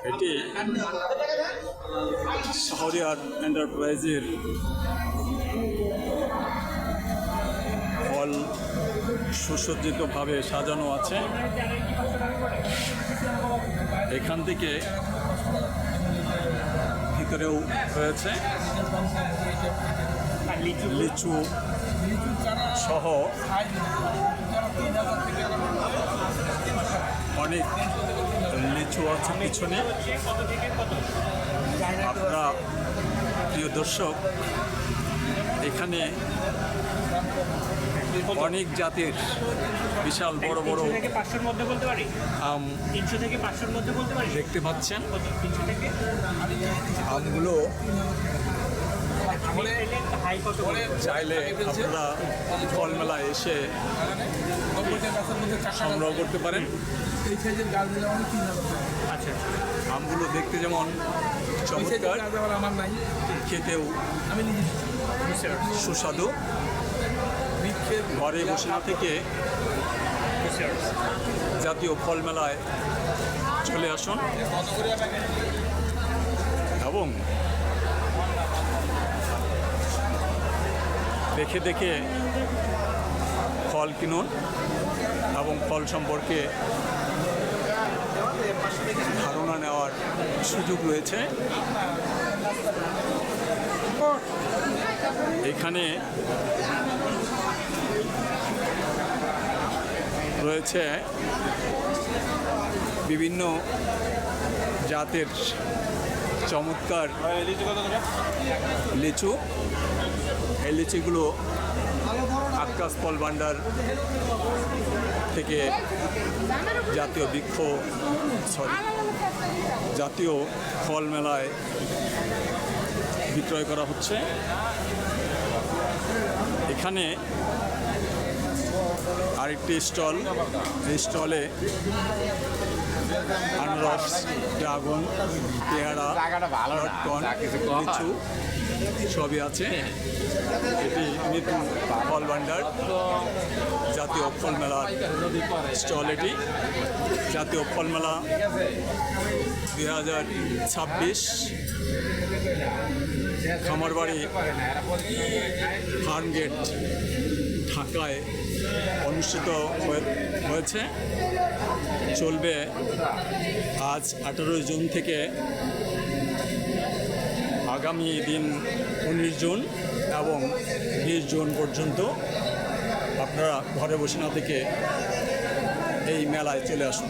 এটি শাহরিয়ার এন্টারপ্রাইজের হল সুসজ্জিতভাবে সাজানো আছে। এখান থেকে ভিতরেও রয়েছে লিচু সহ অনেক লিচু আছে পিছনে। আপনারা প্রিয় দর্শক, এখানে অনেক জাতের বিশাল বড় বড় আম দেখতে পাচ্ছেন। আমগুলো চাইলে আপনারা ফল মেলায় এসে সংগ্রহ করতে পারেন। আমগুলো দেখতে যেমন চমৎকার, খেতেও সুস্বাদু। ঘরে বসে না থেকে জাতীয় ফল মেলায় চলে আসুন এবং দেখে দেখে ফল কিনুন এবং ফল সম্পর্কে ধারণা নেওয়ার সুযোগ রয়েছে। এখানে রয়েছে বিভিন্ন জাতের চমৎকার লিচু। এই লিচুগুলো আক্কাস ফল ভান্ডার থেকে জাতীয় ফল মেলায় বিক্রয় করা হচ্ছে। এখানে আরেকটি স্টল, এই স্টলে আনারস, ড্রাগন, পেয়ারা, লটকন, লিচু সবই আছে। এটি মিতু ফল ভান্ডার জাতীয় ফল মেলার স্টল। এটি জাতীয় ফল মেলা 2026 খামারবাড়ি ফার্মগেট ঢাকায় অনুষ্ঠিত হয়েছে। চলবে আজ 18 জুন থেকে আগামী দিন 19 জুন এবং 20 জুন পর্যন্ত। আপনারা ঘরে বসে না থেকে এই মেলায় চলে আসুন।